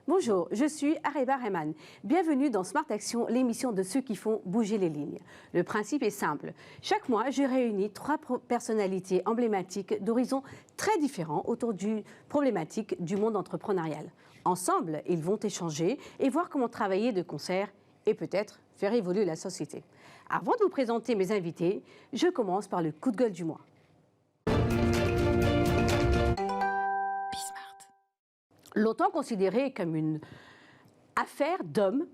Bonjour, je suis Areba Rehman. Bienvenue dans Smart Action, l'émission de ceux qui font bouger les lignes. Le principe est simple. Chaque mois, je réunis 3 personnalités emblématiques d'horizons très différents autour du problématique du monde entrepreneurial. Ensemble, ils vont échanger et voir comment travailler de concert et peut-être faire évoluer la société. Avant de vous présenter mes invités, je commence par le coup de gueule du mois. Longtemps considéré comme une affaire d'hommes,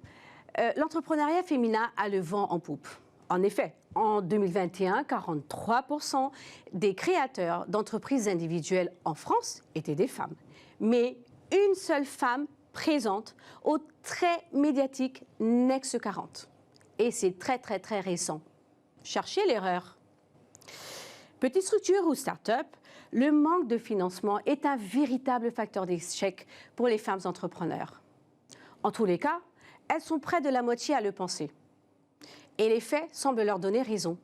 l'entrepreneuriat féminin a le vent en poupe. En effet, en 2021, 43% des créateurs d'entreprises individuelles en France étaient des femmes. Mais une seule femme présente au très médiatique Next 40. Et c'est très récent. Cherchez l'erreur. Petite structure ou start-up, le manque de financement est un véritable facteur d'échec pour les femmes entrepreneurs. En tous les cas, elles sont près de la moitié à le penser. Et les faits semblent leur donner raison.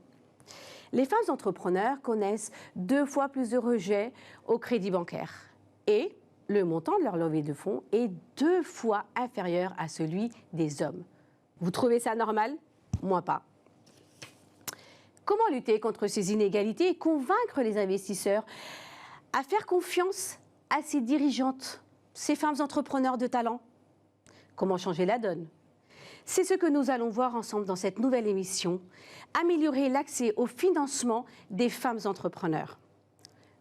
Les femmes entrepreneurs connaissent 2 fois plus de rejets au crédit bancaire. Et le montant de leur levée de fonds est 2 fois inférieur à celui des hommes. Vous trouvez ça normal? Moi pas. Comment lutter contre ces inégalités et convaincre les investisseurs à faire confiance à ces dirigeantes, ces femmes entrepreneurs de talent? Comment changer la donne? C'est ce que nous allons voir ensemble dans cette nouvelle émission, améliorer l'accès au financement des femmes entrepreneurs.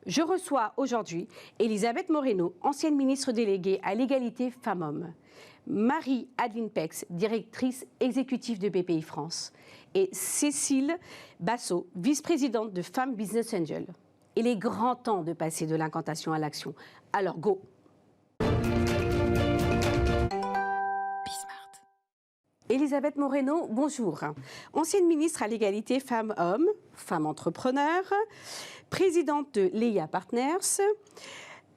Je reçois aujourd'hui Elisabeth Moreno, ancienne ministre déléguée à l'égalité femmes-hommes, Marie-Adeline Pex, directrice exécutive de BPI France, et Cécile Bassot, vice-présidente de Femmes Business Angel. Il est grand temps de passer de l'incantation à l'action. Alors, go! Elisabeth Moreno, bonjour. Ancienne ministre à l'égalité femmes-hommes, femme entrepreneur, présidente de Leia Partners.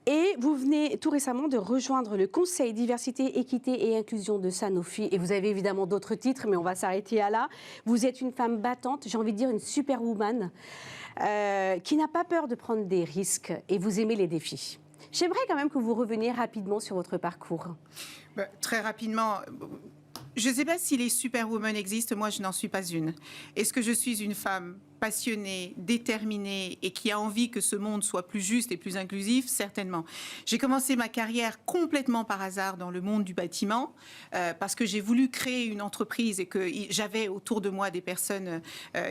Et vous venez tout récemment de rejoindre le Conseil diversité, équité et inclusion de Sanofi. Et vous avez évidemment d'autres titres, mais on va s'arrêter à là. Vous êtes une femme battante, j'ai envie de dire une superwoman, qui n'a pas peur de prendre des risques et vous aimez les défis. J'aimerais quand même que vous reveniez rapidement sur votre parcours. Très rapidement. Je ne sais pas si les superwomen existent, moi je n'en suis pas une. Est-ce que je suis une femme passionnée, déterminée et qui a envie que ce monde soit plus juste et plus inclusif? Certainement. J'ai commencé ma carrière complètement par hasard dans le monde du bâtiment parce que j'ai voulu créer une entreprise et que j'avais autour de moi des personnes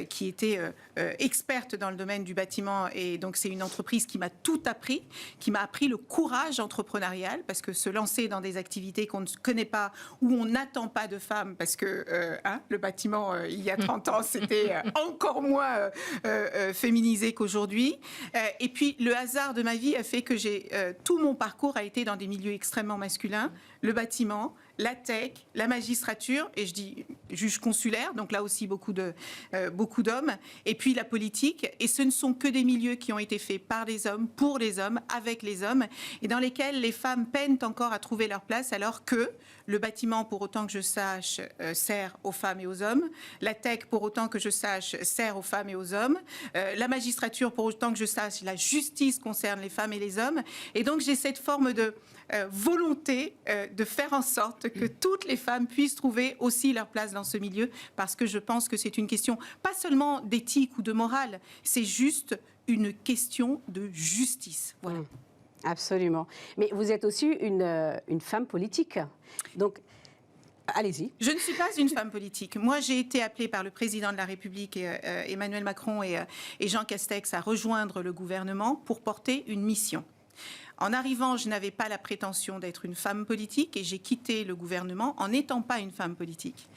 qui étaient expertes dans le domaine du bâtiment, et donc c'est une entreprise qui m'a tout appris, qui m'a appris le courage entrepreneurial, parce que se lancer dans des activités qu'on ne connaît pas, où on n'attend pas de femmes, parce que le bâtiment il y a 30 ans c'était encore moins féminisé qu'aujourd'hui. Et puis le hasard de ma vie a fait que tout mon parcours a été dans des milieux extrêmement masculins, le bâtiment, la tech, la magistrature, et je dis juge consulaire, donc là aussi beaucoup d'hommes, et puis la politique. Et ce ne sont que des milieux qui ont été faits par les hommes, pour les hommes, avec les hommes, et dans lesquels les femmes peinent encore à trouver leur place, alors que le bâtiment, pour autant que je sache, sert aux femmes et aux hommes. La tech, pour autant que je sache, sert aux femmes et aux hommes. La magistrature, pour autant que je sache, la justice concerne les femmes et les hommes. Et donc j'ai cette forme de volonté de faire en sorte que toutes les femmes puissent trouver aussi leur place dans ce milieu, parce que je pense que c'est une question pas seulement d'éthique ou de morale, c'est juste une question de justice. Voilà. Absolument. Mais vous êtes aussi une femme politique. Donc, allez-y. Je ne suis pas une femme politique. Moi, j'ai été appelée par le président de la République, Emmanuel Macron et Jean Castex, à rejoindre le gouvernement pour porter une mission. En arrivant, je n'avais pas la prétention d'être une femme politique et j'ai quitté le gouvernement en n'étant pas une femme politique.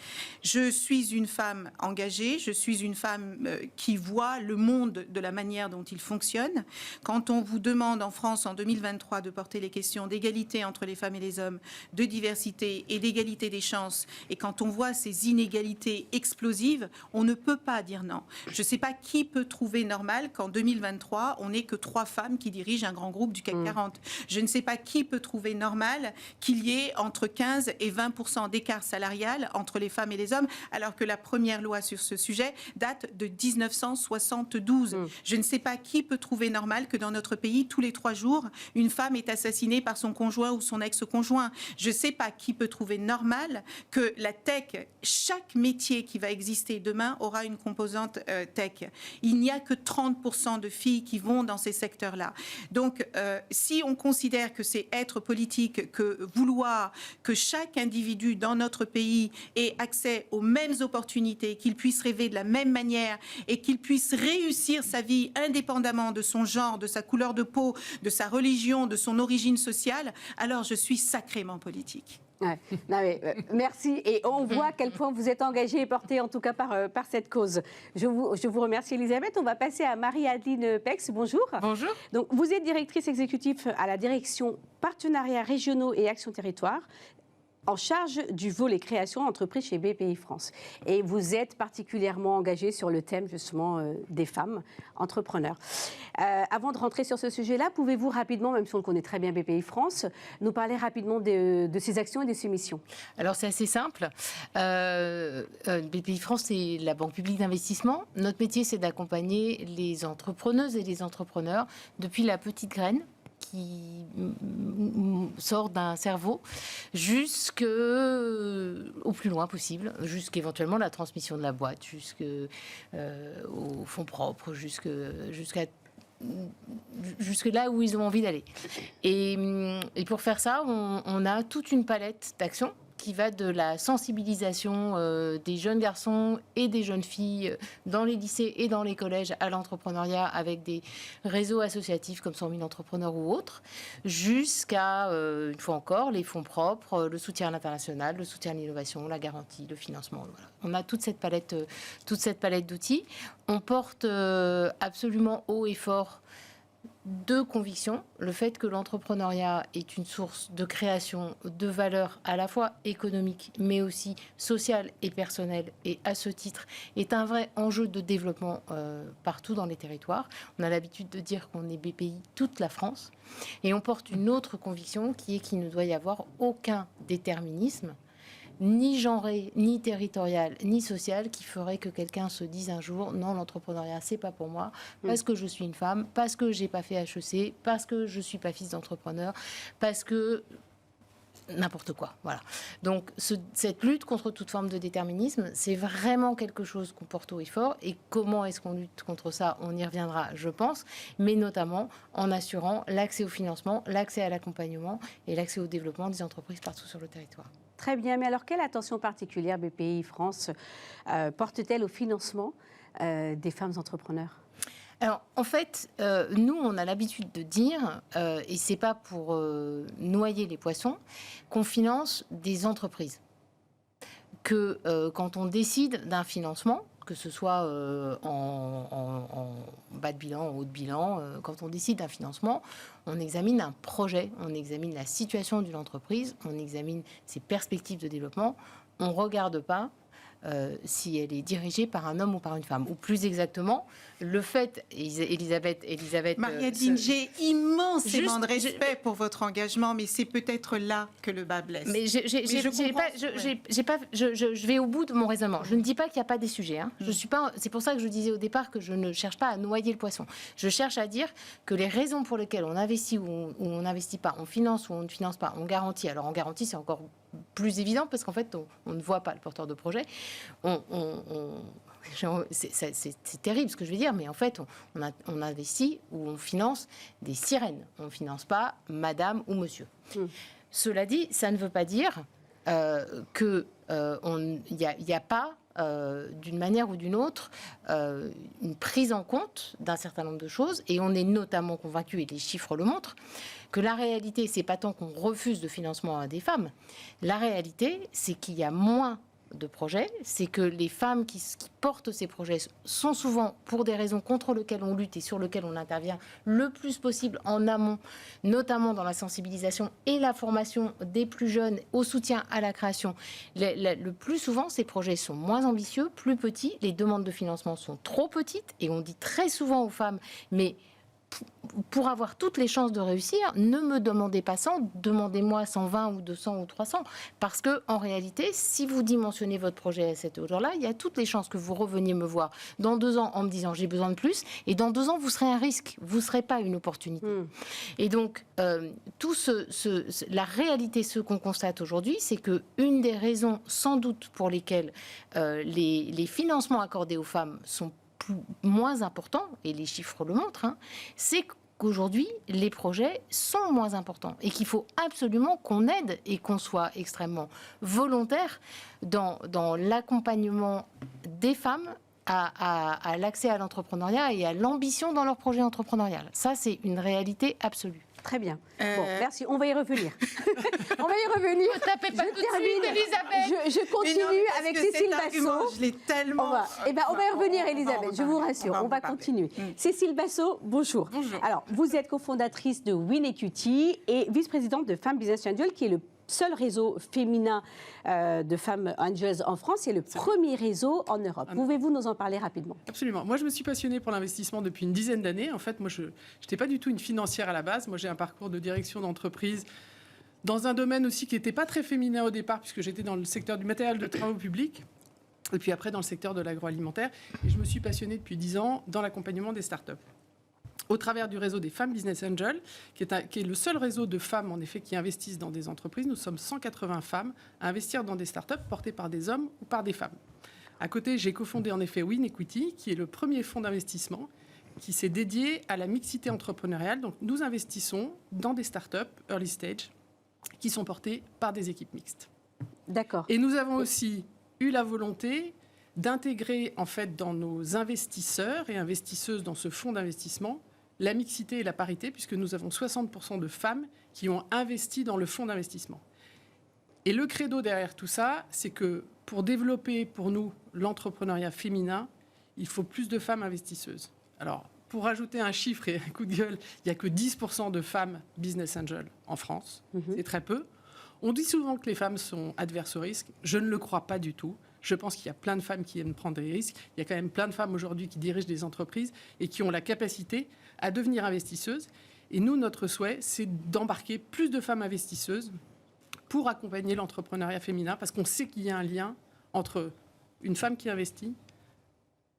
Je suis une femme engagée, je suis une femme qui voit le monde de la manière dont il fonctionne. Quand on vous demande en France en 2023 de porter les questions d'égalité entre les femmes et les hommes, de diversité et d'égalité des chances, et quand on voit ces inégalités explosives, on ne peut pas dire non. Je ne sais pas qui peut trouver normal qu'en 2023, on n'ait que 3 femmes qui dirigent un grand groupe du CAC 40. différentes. Je ne sais pas qui peut trouver normal qu'il y ait entre 15 et 20% d'écart salarial entre les femmes et les hommes, alors que la première loi sur ce sujet date de 1972. Je ne sais pas qui peut trouver normal que dans notre pays, tous les 3 jours, une femme est assassinée par son conjoint ou son ex-conjoint. Je ne sais pas qui peut trouver normal que la tech, chaque métier qui va exister demain aura une composante tech. Il n'y a que 30% de filles qui vont dans ces secteurs-là. Donc, si on considère que c'est être politique, que vouloir que chaque individu dans notre pays ait accès aux mêmes opportunités, qu'il puisse rêver de la même manière et qu'il puisse réussir sa vie indépendamment de son genre, de sa couleur de peau, de sa religion, de son origine sociale, alors je suis sacrément politique. Ouais. Non mais, merci, et on voit à quel point vous êtes engagée et portée en tout cas par cette cause. Je vous remercie Elisabeth. On va passer à Marie-Adeline Pex. Bonjour. Bonjour. Donc, vous êtes directrice exécutive à la direction partenariats régionaux et action territoire, en charge du volet création entreprise chez BPI France. Et vous êtes particulièrement engagée sur le thème justement des femmes entrepreneurs. Avant de rentrer sur ce sujet-là, pouvez-vous rapidement, même si on le connaît très bien BPI France, nous parler rapidement de ses actions et de ses missions? Alors c'est assez simple. BPI France, c'est la banque publique d'investissement. Notre métier, c'est d'accompagner les entrepreneuses et les entrepreneurs depuis la petite graine qui sort d'un cerveau jusqu'au plus loin possible, jusqu'éventuellement la transmission de la boîte, jusqu'aux fonds propres, jusque là où ils ont envie d'aller. Et pour faire ça, on a toute une palette d'actions qui va de la sensibilisation des jeunes garçons et des jeunes filles dans les lycées et dans les collèges à l'entrepreneuriat avec des réseaux associatifs comme 100 000 entrepreneurs ou autres, jusqu'à, une fois encore, les fonds propres, le soutien à l'international, le soutien à l'innovation, la garantie, le financement. Voilà. On a toute cette palette d'outils. On porte absolument haut et fort deux convictions. Le fait que l'entrepreneuriat est une source de création de valeur à la fois économique, mais aussi sociale et personnelle, et à ce titre est un vrai enjeu de développement partout dans les territoires. On a l'habitude de dire qu'on est BPI toute la France. Et on porte une autre conviction qui est qu'il ne doit y avoir aucun déterminisme, ni genré, ni territorial, ni social, qui ferait que quelqu'un se dise un jour non, l'entrepreneuriat c'est pas pour moi, parce que je suis une femme, parce que j'ai pas fait HEC, parce que je suis pas fils d'entrepreneur, parce que n'importe quoi. Voilà. Donc cette lutte contre toute forme de déterminisme, c'est vraiment quelque chose qu'on porte haut et fort. Et comment est-ce qu'on lutte contre ça? On y reviendra, je pense, mais notamment en assurant l'accès au financement, l'accès à l'accompagnement et l'accès au développement des entreprises partout sur le territoire. Très bien, mais alors quelle attention particulière BPI France porte-t-elle au financement des femmes entrepreneurs? Alors, en fait, nous, on a l'habitude de dire, et c'est pas pour noyer les poissons, qu'on finance des entreprises. Que quand on décide d'un financement, que ce soit en bas de bilan, en haut de bilan, quand on décide d'un financement, on examine un projet, on examine la situation d'une entreprise, on examine ses perspectives de développement. On ne regarde pas si elle est dirigée par un homme ou par une femme. Ou plus exactement, le fait, Elisabeth... Marie-Adeline, j'ai immensément de respect pour votre engagement, mais c'est peut-être là que le bas blesse. Mais je vais au bout de mon raisonnement. Je ne dis pas qu'il n'y a pas des sujets. Hein. Je suis pas, c'est pour ça que je disais au départ que je ne cherche pas à noyer le poisson. Je cherche à dire que les raisons pour lesquelles on investit ou on n'investit pas, on finance ou on ne finance pas, on garantit. Alors en garantie, c'est encore plus évident parce qu'en fait, on ne voit pas le porteur de projet. C'est terrible ce que je vais dire, mais en fait, on investit ou on finance des sirènes. On ne finance pas madame ou monsieur. Cela dit, ça ne veut pas dire qu'il n'y a pas, d'une manière ou d'une autre, une prise en compte d'un certain nombre de choses. Et on est notamment convaincu, et les chiffres le montrent, que la réalité, c'est pas tant qu'on refuse de financement à des femmes. La réalité, c'est qu'il y a moins de projets, c'est que les femmes qui portent ces projets sont souvent pour des raisons contre lesquelles on lutte et sur lesquelles on intervient le plus possible en amont, notamment dans la sensibilisation et la formation des plus jeunes au soutien à la création. Le plus souvent, ces projets sont moins ambitieux, plus petits, les demandes de financement sont trop petites et on dit très souvent aux femmes, mais pour avoir toutes les chances de réussir, ne me demandez pas 100, demandez-moi 120 ou 200 ou 300. Parce que en réalité, si vous dimensionnez votre projet à cette hauteur-là, il y a toutes les chances que vous reveniez me voir dans 2 ans en me disant j'ai besoin de plus. Et dans 2 ans, vous serez un risque. Vous ne serez pas une opportunité. Et donc, la réalité, ce qu'on constate aujourd'hui, c'est qu'une des raisons sans doute pour lesquelles les financements accordés aux femmes sont moins importants, et les chiffres le montrent, c'est qu'aujourd'hui, les projets sont moins importants et qu'il faut absolument qu'on aide et qu'on soit extrêmement volontaire dans l'accompagnement des femmes à l'accès à l'entrepreneuriat et à l'ambition dans leur projet entrepreneurial. Ça, c'est une réalité absolue. Très bien. Bon, merci. On va y revenir. On va y revenir. Ne tapez pas tout de suite, Elisabeth. Je continue avec Cécile Bassot. Je l'ai tellement... On va y revenir, Elisabeth, je vous rassure. On va continuer. Cécile Bassot, bonjour. Bonjour. Alors, vous êtes cofondatrice de Win Equity et vice-présidente de Femmes Business Angel, qui est le seul réseau féminin de femmes angels en France. C'est le premier réseau en Europe. Pouvez-vous nous en parler rapidement? Absolument. Moi, je me suis passionnée pour l'investissement depuis une dizaine d'années. En fait, moi, je n'étais pas du tout une financière à la base. Moi, j'ai un parcours de direction d'entreprise dans un domaine aussi qui n'était pas très féminin au départ, puisque j'étais dans le secteur du matériel de travaux publics. Et puis après, dans le secteur de l'agroalimentaire. Et je me suis passionnée depuis 10 ans dans l'accompagnement des startups. Au travers du réseau des femmes Business Angel, qui est le seul réseau de femmes, en effet, qui investissent dans des entreprises. Nous sommes 180 femmes à investir dans des startups portées par des hommes ou par des femmes. À côté, j'ai cofondé en effet Win Equity, qui est le premier fonds d'investissement qui s'est dédié à la mixité entrepreneuriale. Donc, nous investissons dans des startups early stage qui sont portées par des équipes mixtes. D'accord. Et nous avons aussi eu la volonté d'intégrer, en fait, dans nos investisseurs et investisseuses dans ce fonds d'investissement, la mixité et la parité, puisque nous avons 60% de femmes qui ont investi dans le fonds d'investissement. Et le credo derrière tout ça, c'est que pour développer, pour nous, l'entrepreneuriat féminin, il faut plus de femmes investisseuses. Alors, pour rajouter un chiffre et un coup de gueule, il n'y a que 10% de femmes business angel en France. C'est très peu. On dit souvent que les femmes sont adverses au risque. Je ne le crois pas du tout. Je pense qu'il y a plein de femmes qui aiment prendre des risques. Il y a quand même plein de femmes aujourd'hui qui dirigent des entreprises et qui ont la capacité à devenir investisseuses. Et nous, notre souhait, c'est d'embarquer plus de femmes investisseuses pour accompagner l'entrepreneuriat féminin, parce qu'on sait qu'il y a un lien entre une femme qui investit,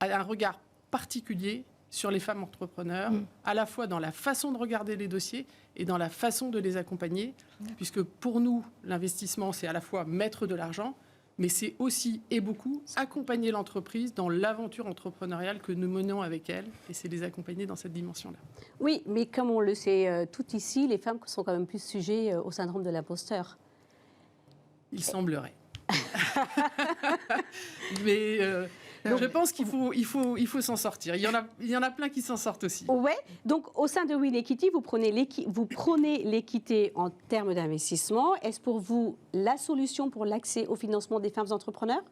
un regard particulier sur les femmes entrepreneurs, à la fois dans la façon de regarder les dossiers et dans la façon de les accompagner, puisque pour nous, l'investissement, c'est à la fois mettre de l'argent, mais c'est aussi, et beaucoup, accompagner l'entreprise dans l'aventure entrepreneuriale que nous menons avec elle, et c'est les accompagner dans cette dimension-là. Oui, mais comme on le sait tout ici, les femmes sont quand même plus sujets au syndrome de l'imposteur. Il semblerait. Mais je pense qu'il faut s'en sortir. Il y en a plein qui s'en sortent aussi. Ouais. Donc, au sein de Win Equity, vous prônez l'équité en termes d'investissement. Est-ce pour vous la solution pour l'accès au financement des femmes entrepreneurs?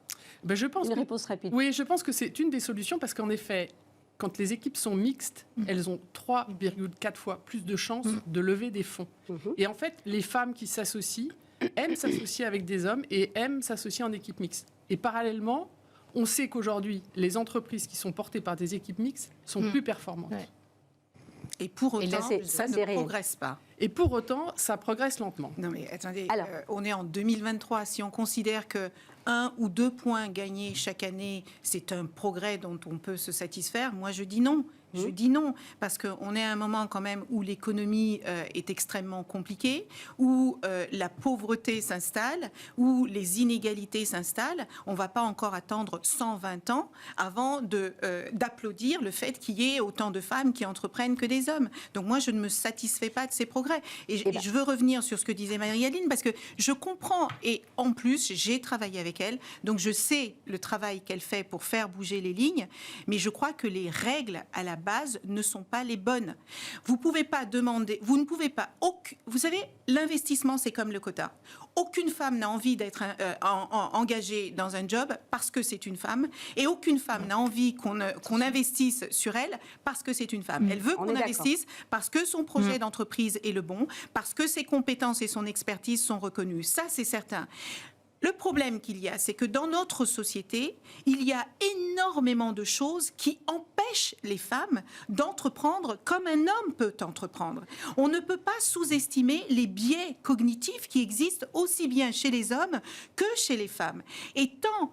Je pense Une réponse rapide. Oui, je pense que c'est une des solutions parce qu'en effet, quand les équipes sont mixtes, elles ont 3,4 fois plus de chances de lever des fonds. Et en fait, les femmes qui s'associent aiment s'associer avec des hommes et aiment s'associer en équipe mixte. Et parallèlement, on sait qu'aujourd'hui, les entreprises qui sont portées par des équipes mixtes sont plus performantes. Ouais. Et pour autant, ça ne réel. progresse pas. Et pour autant, ça progresse lentement. Non mais attendez, Alors, on est en 2023. Si on considère que 1 ou 2 points gagnés chaque année, c'est un progrès dont on peut se satisfaire, moi je dis non. Je dis non, parce qu'on est à un moment quand même où l'économie est extrêmement compliquée, où la pauvreté s'installe, où les inégalités s'installent. On ne va pas encore attendre 120 ans avant d'applaudir le fait qu'il y ait autant de femmes qui entreprennent que des hommes. Donc moi, je ne me satisfais pas de ces progrès. Et je veux revenir sur ce que disait Marie-Aline, parce que je comprends, et en plus, j'ai travaillé avec elle, donc je sais le travail qu'elle fait pour faire bouger les lignes, mais je crois que les règles à la base ne sont pas les bonnes. Vous ne pouvez pas demander, vous ne pouvez pas... Vous savez, l'investissement, c'est comme le quota. Aucune femme n'a envie d'être engagée dans un job parce que c'est une femme, et aucune femme n'a envie qu'on investisse sur elle parce que c'est une femme. Elle veut qu'on investisse parce que son projet d'entreprise est le bon, parce que ses compétences et son expertise sont reconnues. Ça, c'est certain. Le problème qu'il y a, c'est que dans notre société, il y a énormément de choses qui empêchent les femmes d'entreprendre comme un homme peut entreprendre. On ne peut pas sous-estimer les biais cognitifs qui existent aussi bien chez les hommes que chez les femmes. Et tant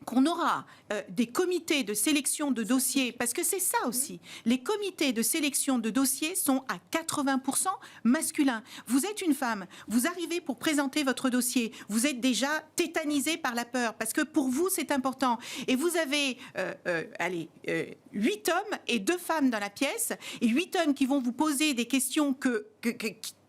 qu'on aura des comités de sélection de dossiers, parce que c'est ça aussi, les comités de sélection de dossiers sont à 80% masculins. Vous êtes une femme, vous arrivez pour présenter votre dossier, vous êtes déjà tétanisé par la peur, parce que pour vous c'est important. Et vous avez 8 hommes et 2 femmes dans la pièce, et 8 hommes qui vont vous poser des questions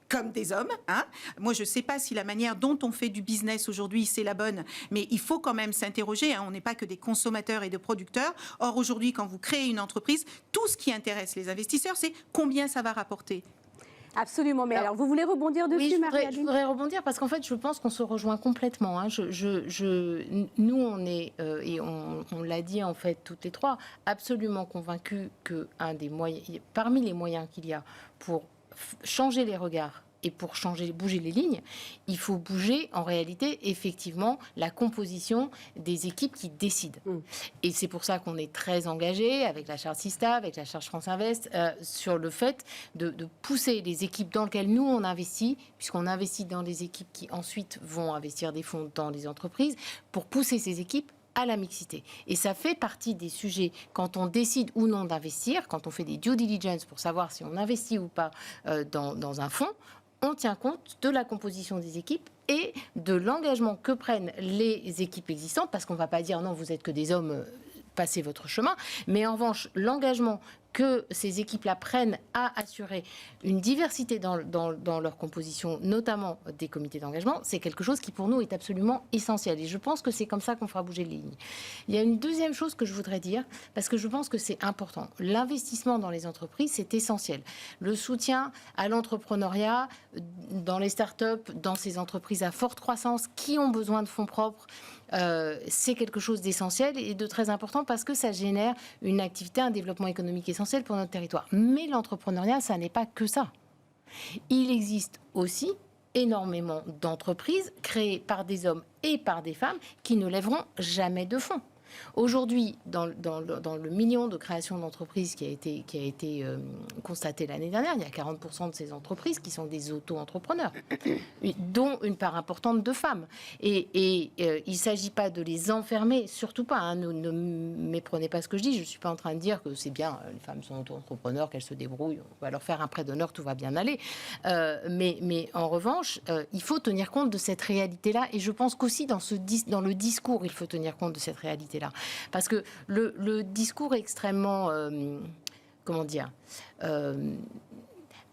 comme des hommes. Hein. Moi, je ne sais pas si la manière dont on fait du business aujourd'hui, c'est la bonne, mais il faut quand même s'interroger. Hein. On n'est pas que des consommateurs et des producteurs. Or, aujourd'hui, quand vous créez une entreprise, tout ce qui intéresse les investisseurs, c'est combien ça va rapporter. Absolument. Mais alors, vous voulez rebondir dessus, oui, Marie-Aline ? je voudrais rebondir parce qu'en fait, je pense qu'on se rejoint complètement. Hein. Nous, on est, et on l'a dit en fait toutes les trois, absolument convaincus qu'un des moyens, parmi les moyens qu'il y a pour changer les regards et pour bouger les lignes, il faut bouger en réalité effectivement la composition des équipes qui décident. Et c'est pour ça qu'on est très engagé avec la charte Sista, avec la charte France Invest, sur le fait de pousser les équipes dans lesquelles nous on investit, puisqu'on investit dans des équipes qui ensuite vont investir des fonds dans les entreprises, pour pousser ces équipes à la mixité. Et ça fait partie des sujets quand on décide ou non d'investir, quand on fait des due diligence pour savoir si on investit ou pas dans un fonds, on tient compte de la composition des équipes et de l'engagement que prennent les équipes existantes, parce qu'on ne va pas dire non, vous êtes que des hommes, passez votre chemin, mais en revanche, l'engagement que ces équipes-là prennent à assurer une diversité dans leur composition, notamment des comités d'engagement, c'est quelque chose qui pour nous est absolument essentiel. Et je pense que c'est comme ça qu'on fera bouger les lignes. Il y a une deuxième chose que je voudrais dire, parce que je pense que c'est important. L'investissement dans les entreprises, c'est essentiel. Le soutien à l'entrepreneuriat, dans les startups, dans ces entreprises à forte croissance, qui ont besoin de fonds propres, c'est quelque chose d'essentiel et de très important parce que ça génère une activité, un développement économique essentiel pour notre territoire. Mais l'entrepreneuriat, ça n'est pas que ça. Il existe aussi énormément d'entreprises créées par des hommes et par des femmes qui ne lèveront jamais de fonds. Aujourd'hui, dans le million de créations d'entreprises qui a été constaté l'année dernière, il y a 40% de ces entreprises qui sont des auto-entrepreneurs, dont une part importante de femmes. Et il ne s'agit pas de les enfermer, surtout pas. Hein, ne méprenez pas ce que je dis. Je ne suis pas en train de dire que c'est bien, les femmes sont auto-entrepreneurs, qu'elles se débrouillent, on va leur faire un prêt d'honneur, tout va bien aller. Mais en revanche, il faut tenir compte de cette réalité-là. Et je pense qu'aussi dans le discours, il faut tenir compte de cette réalité-là. Parce que le discours est extrêmement,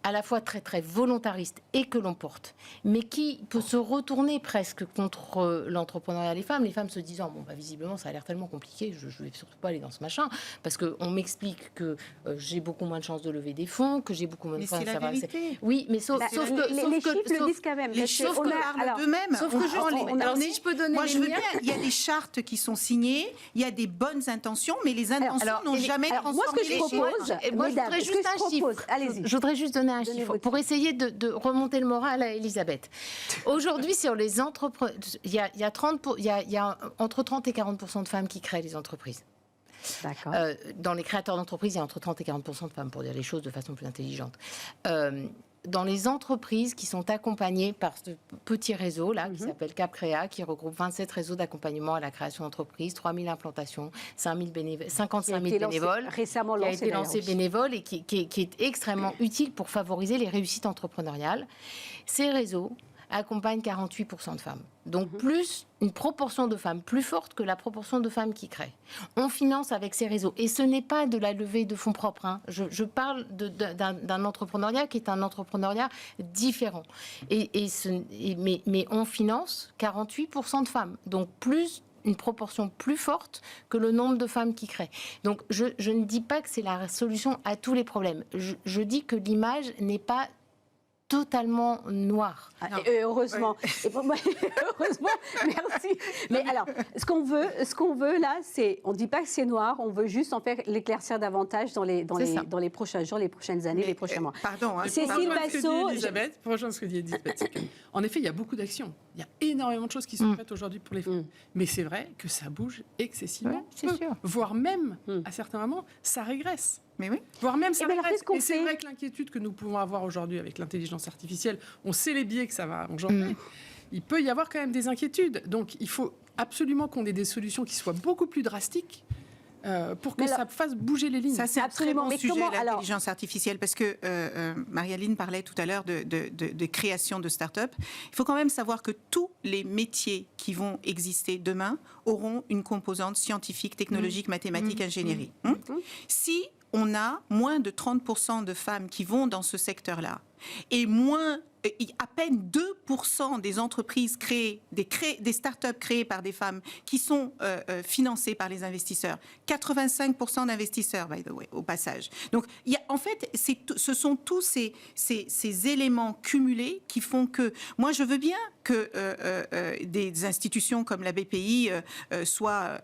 à la fois très très volontariste et que l'on porte, mais qui peut se retourner presque contre l'entrepreneuriat des femmes. Les femmes se disant visiblement ça a l'air tellement compliqué, je ne vais surtout pas aller dans ce machin, parce qu'on m'explique que j'ai beaucoup moins de chances de lever des fonds, que j'ai beaucoup moins de chances de savoir. Oui, mais sauf que les chiffres le disent quand même. Les chiffres parlent d'eux-mêmes. Sauf que si je peux donner moi je veux bien, il y a des chartes qui sont signées, il y a des bonnes intentions, mais les intentions n'ont jamais transformé moi, ce que je propose, je voudrais juste donner un chiffre pour essayer de remonter le moral à Elisabeth. Aujourd'hui, sur les entrepreneurs, il y a entre 30 et 40% de femmes qui créent les entreprises. D'accord. Dans les créateurs d'entreprises, il y a entre 30 et 40% de femmes, pour dire les choses de façon plus intelligente. Dans les entreprises qui sont accompagnées par ce petit réseau-là, qui s'appelle CapCréa, qui regroupe 27 réseaux d'accompagnement à la création d'entreprises, 3000 implantations, 55 000 bénévoles, récemment qui a été lancé bénévole et qui est extrêmement utile pour favoriser les réussites entrepreneuriales. Ces réseaux accompagnent 48% de femmes. Donc plus une proportion de femmes plus forte que la proportion de femmes qui créent. On finance avec ces réseaux. Et ce n'est pas de la levée de fonds propres. Hein. Je parle d'un entrepreneuriat qui est un entrepreneuriat différent. Mais on finance 48% de femmes. Donc une proportion plus forte que le nombre de femmes qui créent. Donc je ne dis pas que c'est la solution à tous les problèmes. Je dis que l'image n'est pas totalement noir. Et heureusement. Et pour moi, heureusement, merci. Mais alors, ce qu'on veut là, c'est, on ne dit pas que c'est noir, on veut juste en faire l'éclaircir davantage dans les prochains jours, les prochaines années, les prochains mois. Pardon. Cécile Bassot. Pour rejoindre ce que dit Elisabeth, c'est que, en effet, il y a beaucoup d'actions. Il y a énormément de choses qui sont faites aujourd'hui pour les femmes. Mais c'est vrai que ça bouge excessivement. Ouais, c'est sûr. Voire même, à certains moments, ça régresse. Mais oui. Voire même ça ben alors, régresse. qu'est-ce qu'on Et c'est fait vrai que l'inquiétude que nous pouvons avoir aujourd'hui avec l'intelligence artificielle, on sait les biais que ça va engendrer. Il peut y avoir quand même des inquiétudes. Donc il faut absolument qu'on ait des solutions qui soient beaucoup plus drastiques pour que ça fasse bouger les lignes. Ça, c'est Absolument. un très Mais bon sujet, comment, l'intelligence artificielle, parce que Marie-Aline parlait tout à l'heure de création de start-up. Il faut quand même savoir que tous les métiers qui vont exister demain auront une composante scientifique, technologique, mathématique, ingénierie. Si on a moins de 30% de femmes qui vont dans ce secteur-là, et à peine 2% des entreprises créées, des start-up créées par des femmes qui sont financées par les investisseurs. 85% d'investisseurs, by the way, au passage. Donc, en fait, ce sont tous ces éléments cumulés qui font que... Moi, je veux bien que des institutions comme la BPI soient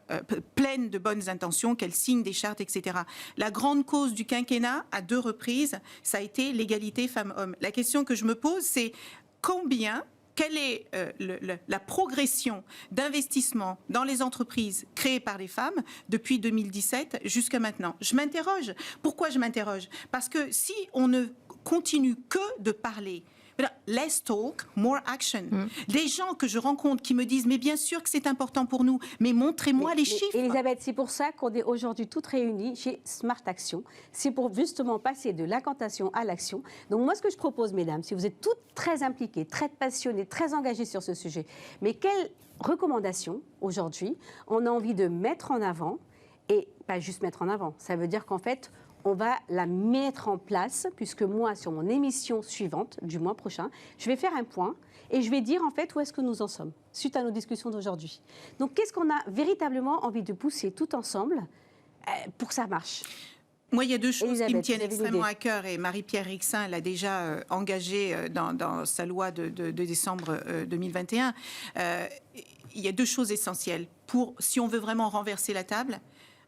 pleines de bonnes intentions, qu'elles signent des chartes, etc. La grande cause du quinquennat, à 2 reprises, ça a été l'égalité femmes-hommes. La question que je me pose, c'est quelle est la progression d'investissement dans les entreprises créées par les femmes depuis 2017 jusqu'à maintenant? Je m'interroge. Pourquoi je m'interroge? Parce que si on ne continue que de parler, less talk, more action. Les gens que je rencontre qui me disent, mais bien sûr que c'est important pour nous, mais montrez-moi les chiffres. Elisabeth, c'est pour ça qu'on est aujourd'hui toutes réunies chez Smart Action. C'est pour justement passer de l'incantation à l'action. Donc moi, ce que je propose, mesdames, si vous êtes toutes très impliquées, très passionnées, très engagées sur ce sujet, mais quelles recommandations, aujourd'hui, on a envie de mettre en avant, et pas juste mettre en avant, ça veut dire qu'en fait, on va la mettre en place, puisque moi, sur mon émission suivante du mois prochain, je vais faire un point et je vais dire en fait où est-ce que nous en sommes, suite à nos discussions d'aujourd'hui. Donc, qu'est-ce qu'on a véritablement envie de pousser tout ensemble pour que ça marche? Moi, il y a 2 choses Elisabeth, qui me tiennent vous avez extrêmement l'idée. à cœur, et Marie-Pierre Rixain l'a déjà engagé dans sa loi de décembre 2021. Il y a 2 choses essentielles si on veut vraiment renverser la table.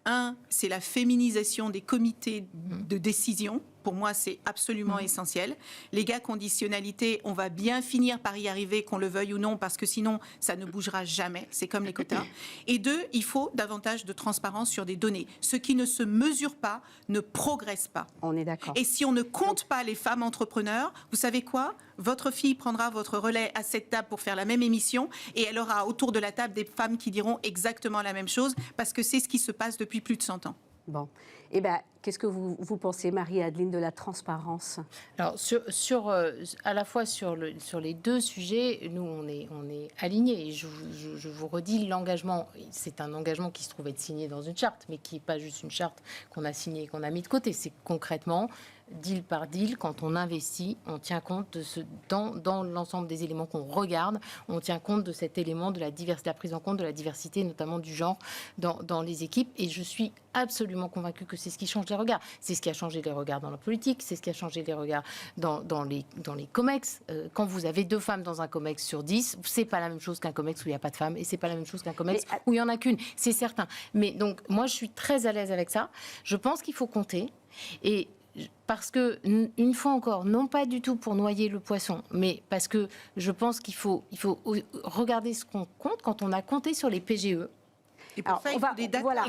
Un, c'est la féminisation des comités de décision. Pour moi, c'est absolument essentiel. Les gars, conditionnalité, on va bien finir par y arriver, qu'on le veuille ou non, parce que sinon, ça ne bougera jamais. C'est comme les quotas. Et 2, il faut davantage de transparence sur des données. Ce qui ne se mesure pas ne progresse pas. On est d'accord. Et si on ne compte pas les femmes entrepreneurs, vous savez quoi? Votre fille prendra votre relais à cette table pour faire la même émission, et elle aura autour de la table des femmes qui diront exactement la même chose, parce que c'est ce qui se passe depuis plus de 100 ans. Bon. Eh bien, qu'est-ce que vous pensez, Marie-Adeline, de la transparence? Alors, à la fois sur les 2 sujets, nous, on est alignés. Et je vous redis, l'engagement, c'est un engagement qui se trouve être signé dans une charte, mais qui n'est pas juste une charte qu'on a signée et qu'on a mis de côté. C'est concrètement, deal par deal, quand on investit, on tient compte de dans l'ensemble des éléments qu'on regarde, on tient compte de cet élément de la prise en compte de la diversité, notamment du genre, dans les équipes. Et je suis absolument convaincue que c'est ce qui change les regards. C'est ce qui a changé les regards dans la politique, c'est ce qui a changé les regards dans les COMEX. Quand vous avez 2 femmes dans un COMEX sur 10, c'est pas la même chose qu'un COMEX où il n'y a pas de femmes, et c'est pas la même chose qu'un COMEX où il y en a qu'une, c'est certain. Mais donc, moi, je suis très à l'aise avec ça. Je pense qu'il faut compter. Et parce que, une fois encore, non pas du tout pour noyer le poisson, mais parce que je pense qu'il faut regarder ce qu'on compte quand on a compté sur les PGE. Et pour ça, il faut des dates. Voilà.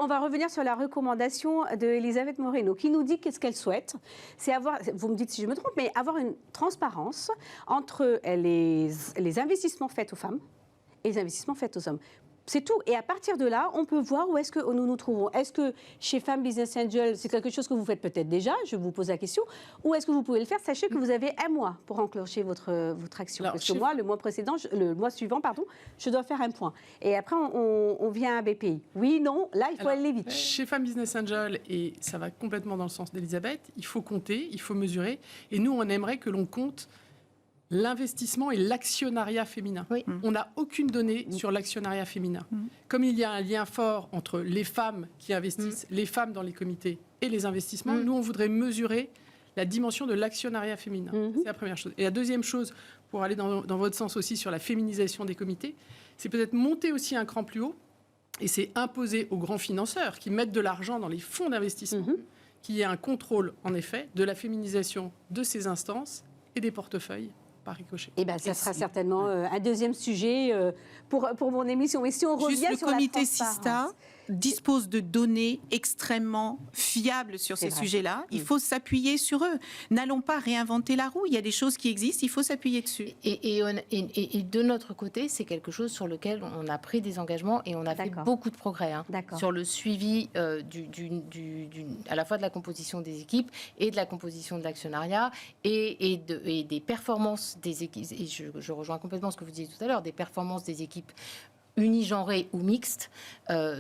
On va revenir sur la recommandation d'Elisabeth Moreno, qui nous dit qu'est-ce qu'elle souhaite. C'est avoir, vous me dites si je me trompe, mais avoir une transparence entre les investissements faits aux femmes et les investissements faits aux hommes. C'est tout. Et à partir de là, on peut voir où est-ce que nous nous trouvons. Est-ce que chez Femmes Business Angel, c'est quelque chose que vous faites peut-être déjà, je vous pose la question, ou est-ce que vous pouvez le faire? Sachez que vous avez 1 mois pour enclencher votre action. Alors, parce que moi, le mois suivant, je dois faire un point. Et après, on vient à BPI. Oui, non, là, il faut aller vite. Chez Femmes Business Angel, et ça va complètement dans le sens d'Elisabeth, il faut compter, il faut mesurer. Et nous, on aimerait que l'on compte l'investissement et l'actionnariat féminin. Oui. On n'a aucune donnée sur l'actionnariat féminin. Comme il y a un lien fort entre les femmes qui investissent, les femmes dans les comités et les investissements, nous, on voudrait mesurer la dimension de l'actionnariat féminin. C'est la première chose. Et la deuxième chose, pour aller dans votre sens aussi sur la féminisation des comités, c'est peut-être monter aussi un cran plus haut, et c'est imposer aux grands financeurs qui mettent de l'argent dans les fonds d'investissement qu'il y ait un contrôle, en effet, de la féminisation de ces instances et des portefeuilles par ricochet. Eh bien, ça sera certainement un deuxième sujet pour mon émission. Mais si on revient Juste sur le comité la transparence, Sista dispose de données extrêmement fiables sur ces sujets-là. Il faut s'appuyer sur eux. N'allons pas réinventer la roue. Il y a des choses qui existent, il faut s'appuyer dessus. Et de notre côté, c'est quelque chose sur lequel on a pris des engagements et on a fait beaucoup de progrès sur le suivi à la fois de la composition des équipes et de la composition de l'actionnariat et des performances des équipes. Et je rejoins complètement ce que vous disiez tout à l'heure, des performances des équipes unigenrées ou mixtes.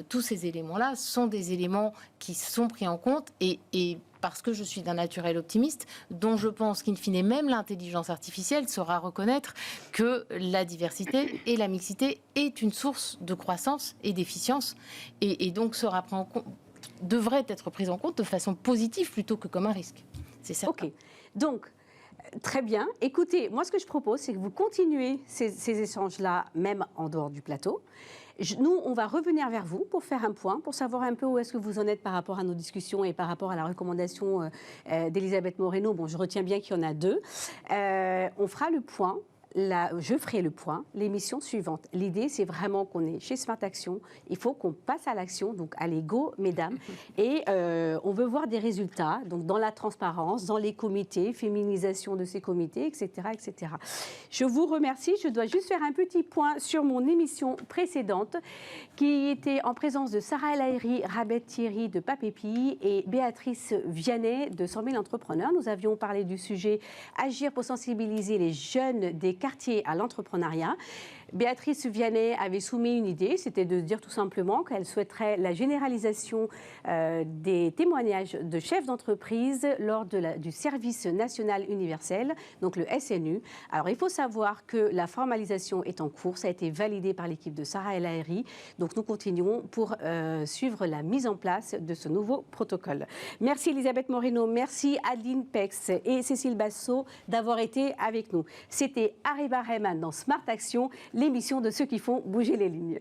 Tous ces éléments-là sont des éléments qui sont pris en compte et parce que je suis d'un naturel optimiste, dont je pense qu'in fine, même l'intelligence artificielle saura reconnaître que la diversité et la mixité est une source de croissance et d'efficience, et donc sera pris en compte, devrait être prise en compte de façon positive plutôt que comme un risque. C'est certain. OK. Donc, très bien. Écoutez, moi, ce que je propose, c'est que vous continuez ces échanges-là, même en dehors du plateau. Nous, on va revenir vers vous pour faire un point, pour savoir un peu où est-ce que vous en êtes par rapport à nos discussions et par rapport à la recommandation d'Elisabeth Moreno. Bon, je retiens bien qu'il y en a 2. On fera le point. Je ferai le point, l'émission suivante. L'idée, c'est vraiment qu'on est chez Smart Action. Il faut qu'on passe à l'action, donc allez, go, mesdames. Et on veut voir des résultats, donc dans la transparence, dans les comités, féminisation de ces comités, etc., etc. Je vous remercie. Je dois juste faire un petit point sur mon émission précédente, qui était en présence de Sarah El Haïry, Rabet Thierry de Papépi et Béatrice Vianney de 100 000 entrepreneurs. Nous avions parlé du sujet agir pour sensibiliser les jeunes des quartiers à l'entrepreneuriat. Béatrice Vianney avait soumis une idée, c'était de dire tout simplement qu'elle souhaiterait la généralisation des témoignages de chefs d'entreprise lors du service national universel, donc le SNU. Alors il faut savoir que la formalisation est en cours, ça a été validé par l'équipe de Sarah El Haïry, donc nous continuons pour suivre la mise en place de ce nouveau protocole. Merci Elisabeth Moreno, merci Adeline Pex et Cécile Bassot d'avoir été avec nous. C'était Arriba Rehman dans Smart Action, l'émission de ceux qui font bouger les lignes.